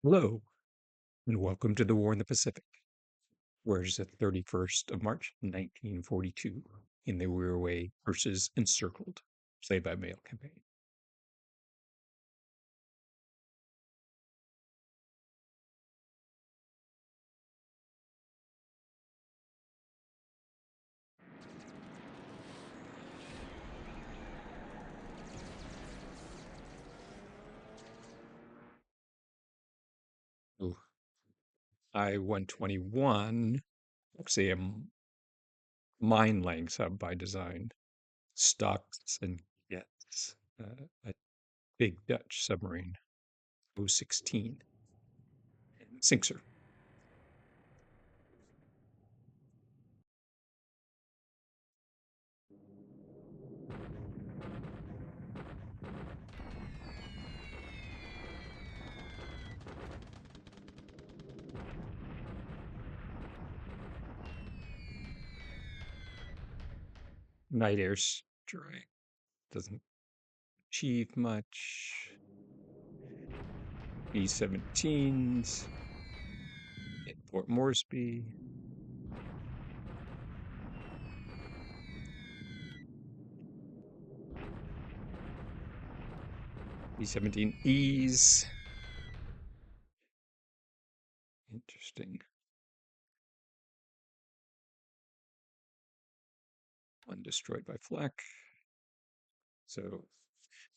Hello, and welcome to the War in the Pacific. Where's the 31st of March, 1942, in the Wirraway versus Encircled, played by mail campaign. Ooh, I-121, actually a mine-laying sub by design, stocks and gets a big Dutch submarine, 016, sinks her. Night air strike doesn't achieve much. B-17s at Port Moresby. B-17Es. Interesting. One destroyed by flak. So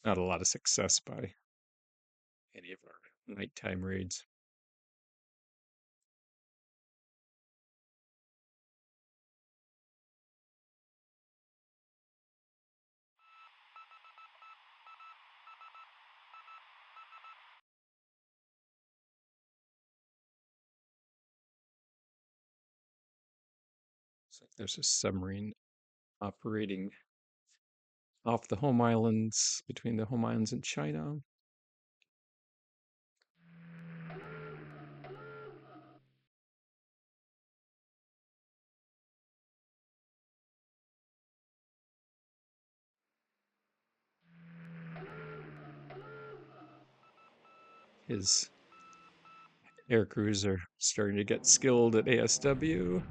not a lot of success by any of our nighttime raids. So there's a submarine operating off the home islands, between the home islands and China. His air crews are starting to get skilled at ASW.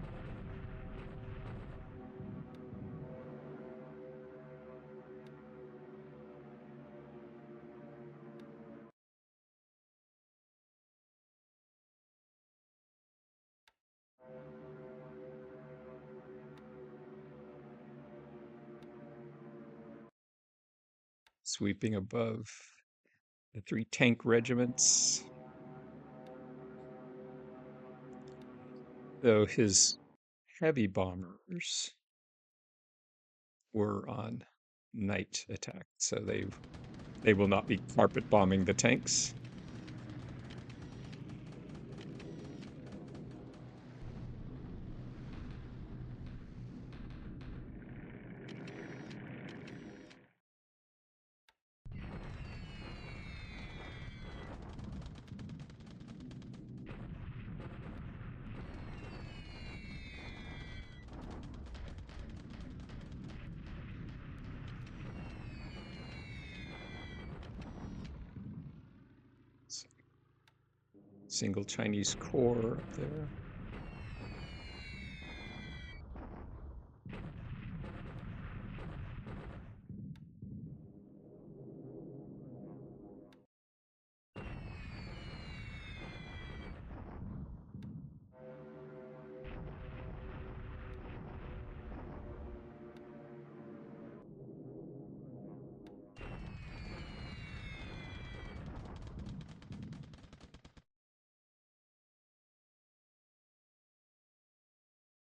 Sweeping above the 3 tank regiments. Though his heavy bombers were on night attack, so they will not be carpet bombing the tanks. Single Chinese corps up there.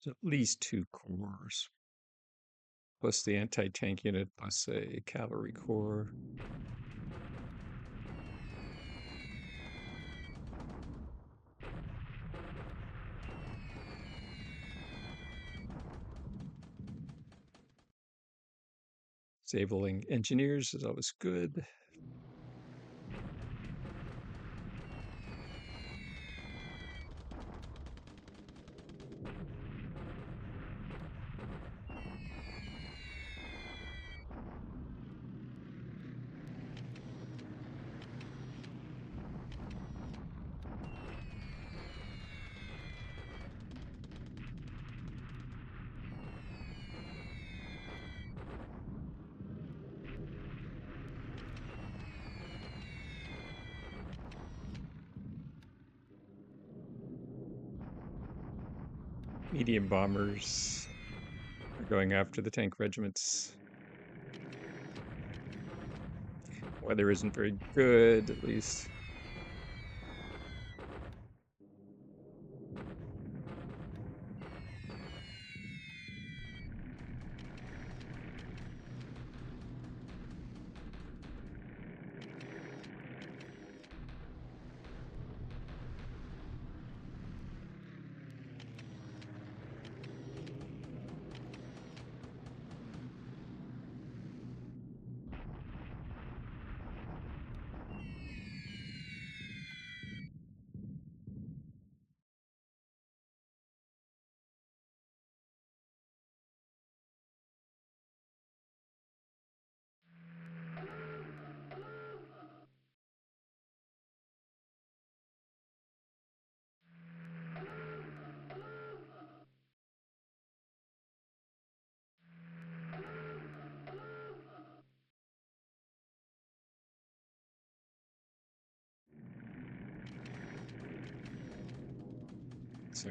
So at least 2 corps, plus the anti-tank unit, plus a cavalry corps. Disabling engineers is always good. Medium bombers are going after the tank regiments. Weather isn't very good, at least. So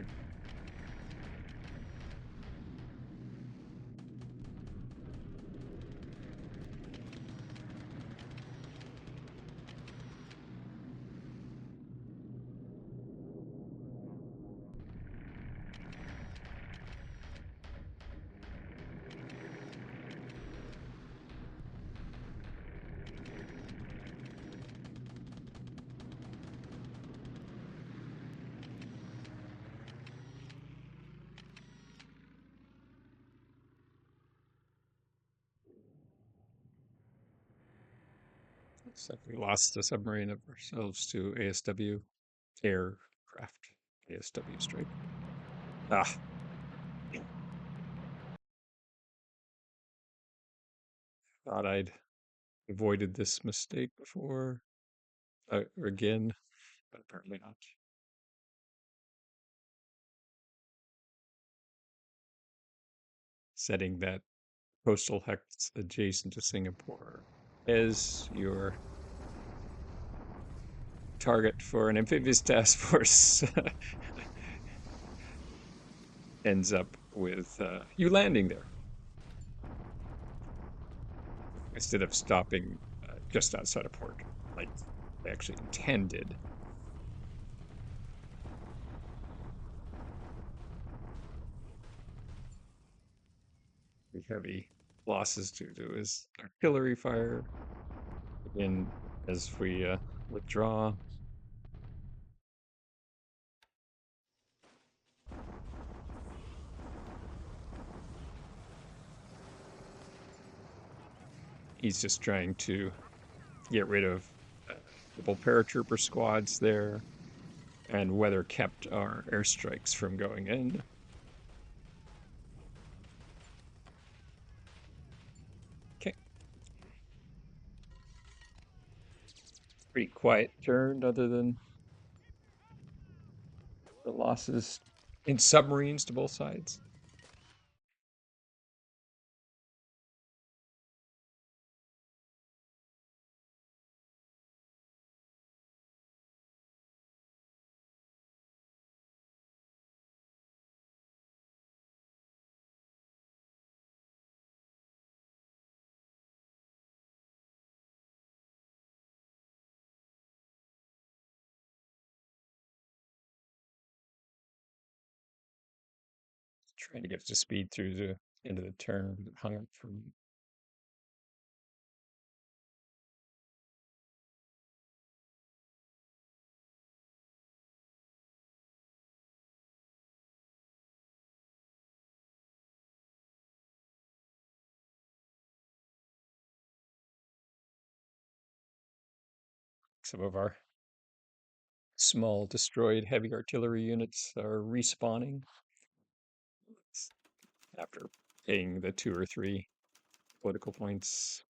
looks like we lost a submarine of ourselves to ASW aircraft. ASW strike. Ah, thought I'd avoided this mistake before. Or again, but apparently not. Setting that coastal hex adjacent to Singapore as your target for an amphibious task force ends up with you landing there instead of stopping just outside of port, like they actually intended. The heavy losses due to his artillery fire. Again, as we withdraw, he's just trying to get rid of a couple paratrooper squads there, and weather kept our airstrikes from going in. Okay, pretty quiet turn, other than the losses in submarines to both sides. Trying to get to speed through the end of the turn, but hung up from some of our small destroyed heavy artillery units are respawning after paying the 2 or 3 political points.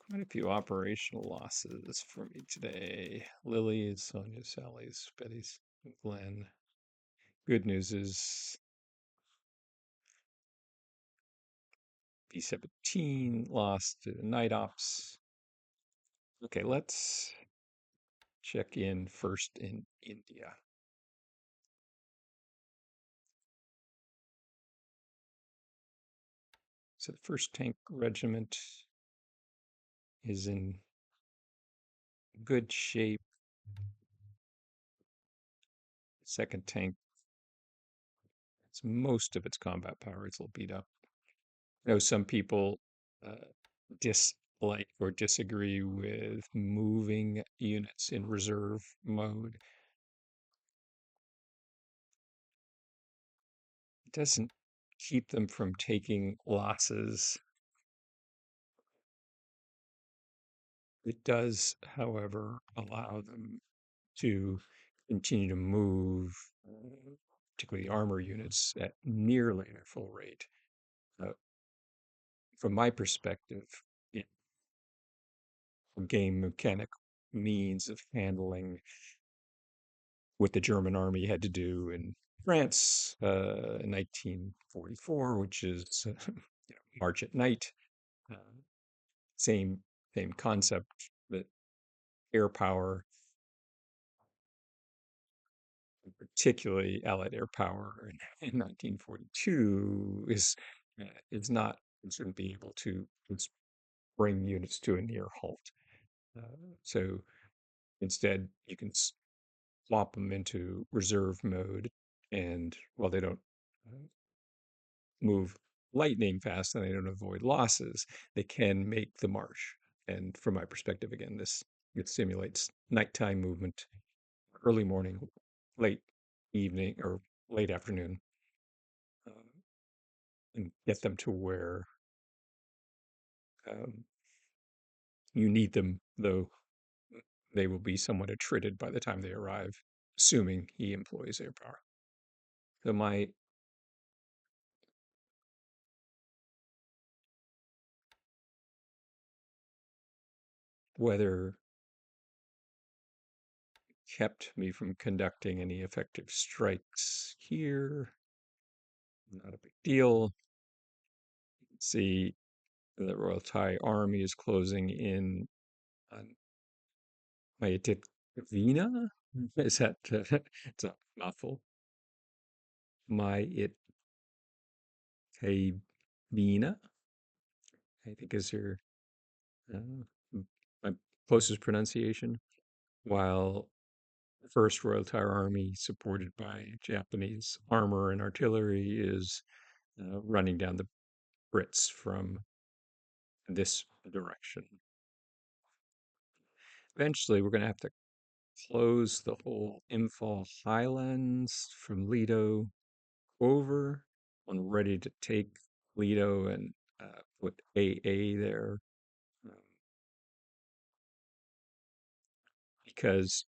Quite a few operational losses for me today. Lily's, Sonia's, Sally's, Betty's, Glenn. Good news is B-17 lost to night ops. Okay, let's check in first in India. So the first tank regiment is in good shape. Second tank, it's most of its combat power. It's a little beat up. I know some people uh, dislike or disagree with moving units in reserve mode. It doesn't keep them from taking losses. It does, however, allow them to continue to move, particularly armor units, at nearly their full rate. Uh, from my perspective, it, game mechanic means of handling what the German army had to do in France in 1944, which is march at night. Uh, same same concept, that air power, particularly Allied air power in 1942, is not going to be able to bring units to a near halt. Uh, so instead, you can flop them into reserve mode, and while they don't uh, move lightning fast and they don't avoid losses, they can make the march. And from my perspective, again, this it simulates nighttime movement, early morning, late evening, or late afternoon, uh, and get them to where um, you need them, though they will be somewhat attrited by the time they arrive, assuming he employs air power. So my weather kept me from conducting any effective strikes here. Not a big deal. See, the Royal Thai Army is closing in on Mayatit-Vina. Is that it's a mouthful? Mayatit-Vina, I think is her my closest pronunciation. While the First Royal Thai Army, supported by Japanese armor and artillery, is running down the Brits from this direction. Eventually, we're going to have to close the whole Imphal Highlands from Lido over. I'm ready to take Lido and put AA there, um, because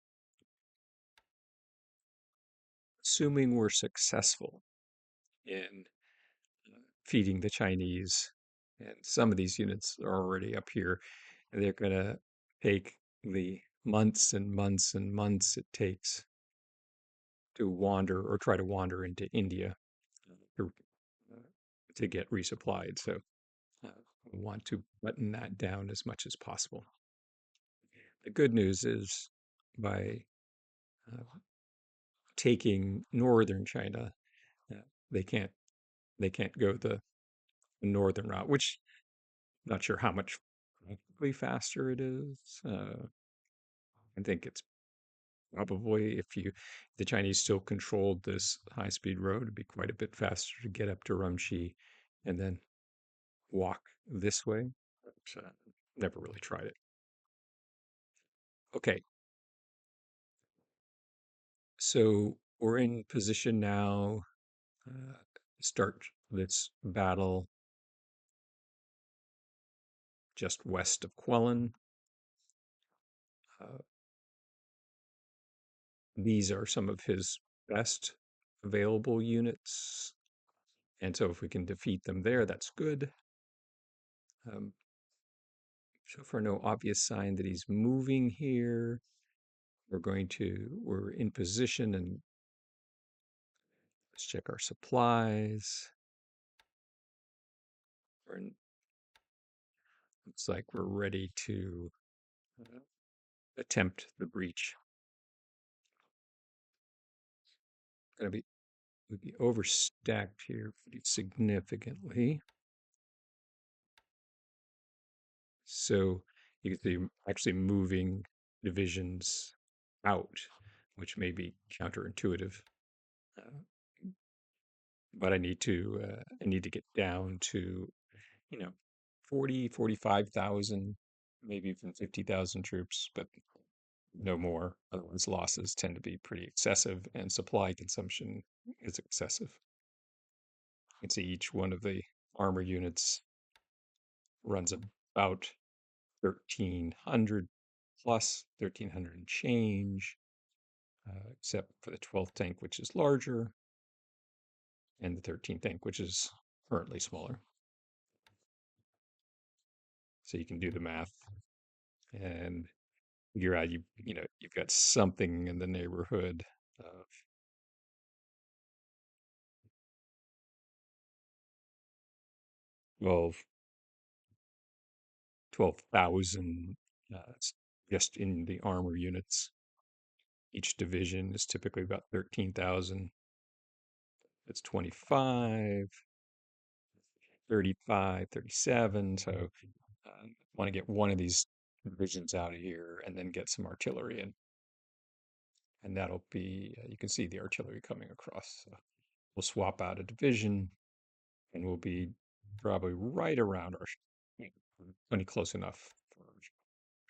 assuming we're successful in feeding the Chinese, and some of these units are already up here, and they're going to take the months and months and months it takes to wander or try to wander into India to, uh, to get resupplied. So we want to button that down as much as possible. The good news is, by uh, taking northern China, uh, they can't they can't go the northern route, which I'm not sure how much practically faster it is. I think it's probably, if the Chinese still controlled this high-speed road, it'd be quite a bit faster to get up to Rumshi and then walk this way. But, never really tried it. Okay, so we're in position now. Start this battle just west of Quellen. Uh, these are some of his best available units. And so if we can defeat them there, that's good. Um, so for no obvious sign that he's moving here, we're in position, and let's check our supplies. Looks like we're ready to attempt the breach. Gonna be We'd be overstacked here pretty significantly. So you can see actually moving divisions out, which may be counterintuitive. Uh, but I need to get down to, you know, 40, 45,000, maybe even 50,000 troops, but no more. Otherwise, losses tend to be pretty excessive and supply consumption is excessive. You can see each one of the armor units runs about 1,300 plus 1,300 and change, except for the 12th tank, which is larger, and the 13th tank, which is currently smaller. So you can do the math and figure out you've got something in the neighborhood of 12,000 just in the armor units. Each division is typically about 13,000. It's 25, 35, 37. So want to get one of these divisions out of here and then get some artillery in. And that'll be, you can see the artillery coming across. So we'll swap out a division and we'll be probably right around our, plenty close enough for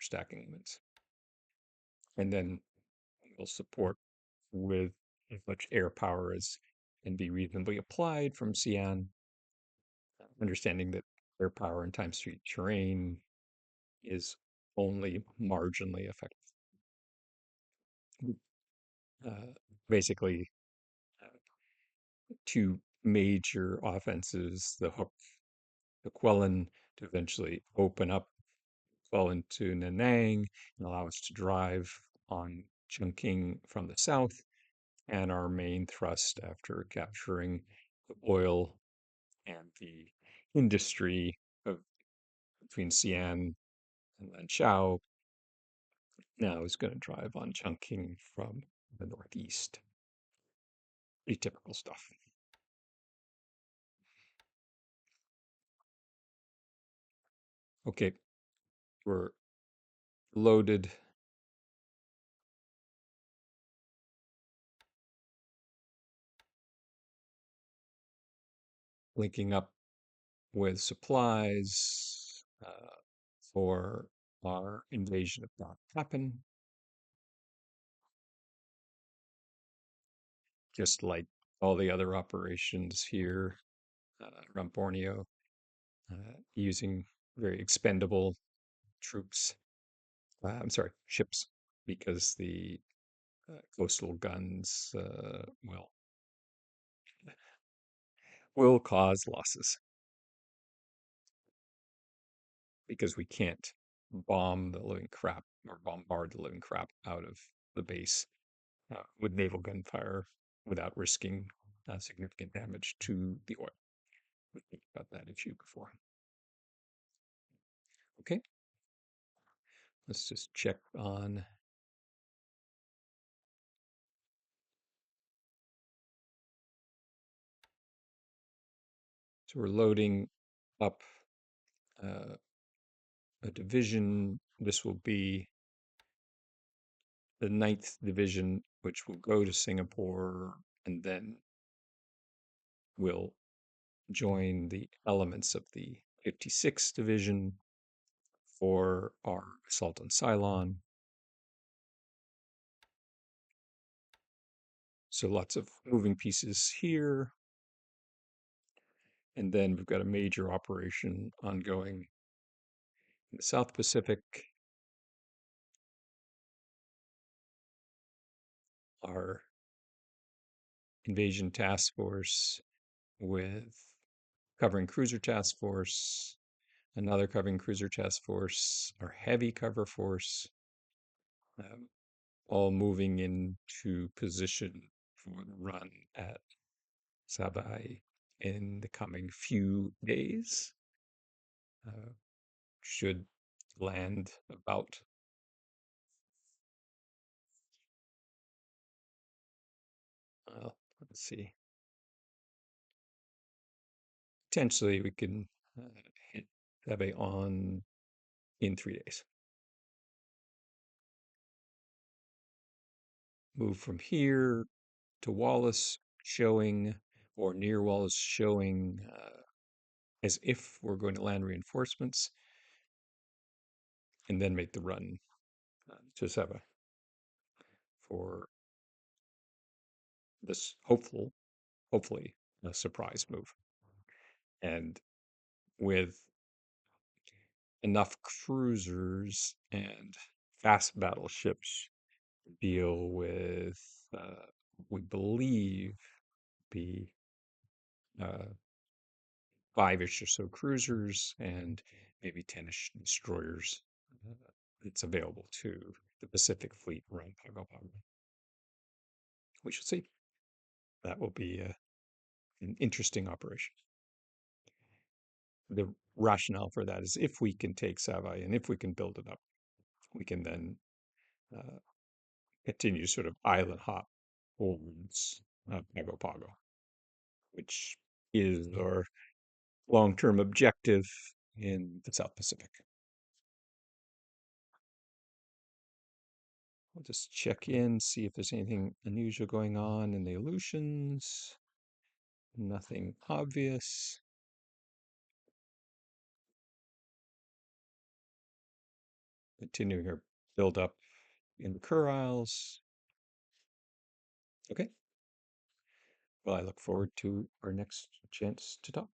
stacking limits. And then we'll support with as much air power as can be reasonably applied from Xi'an, understanding that air power in time street terrain is only marginally effective. Uh, Basically, uh, two major offenses, the Hook, the Quellen, to eventually open up Quellen to Nanang and allow us to drive on Chungking from the south, and our main thrust after capturing the oil and the industry of between Xi'an and Lanzhou now is going to drive on Chungking from the northeast. Pretty typical stuff. Okay, we're loaded. Linking up with supplies for our invasion of Dark Happen, just like all the other operations here around Borneo, using very expendable troops. I'm sorry, ships, because the coastal guns will cause losses because we can't bomb the living crap or bombard the living crap out of the base with naval gunfire without risking significant damage to the oil. We talked about that issue before. Okay, let's just check on. So we're loading up a division. This will be the 9th Division, which will go to Singapore and then will join the elements of the 56th Division for our assault on Ceylon. So lots of moving pieces here. And then we've got a major operation ongoing in the South Pacific. Our invasion task force with covering cruiser task force, another covering cruiser task force, our heavy cover force, um, all moving into position for the run at Sabai in the coming few days. Should land about let's see, potentially we can hit Sabai on in 3 days. Move from here to Wallace, showing, or near Wallace, showing as if we're going to land reinforcements, and then make the run to Seba for this hopefully, a surprise move. And with enough cruisers and fast battleships to deal with, we believe, be uh, five-ish or so cruisers and maybe 10-ish destroyers. Uh, it's available to the Pacific Fleet around Pago Pago. We shall see. That will be an interesting operation. The rationale for that is if we can take Savai and if we can build it up, we can then uh, continue sort of island hop towards Pago Pago, which is our long-term objective in the South Pacific. We'll just check in, see if there's anything unusual going on in the Aleutians. Nothing obvious. Continuing our build up in the Kuriles. Okay. Well, I look forward to our next chance to talk.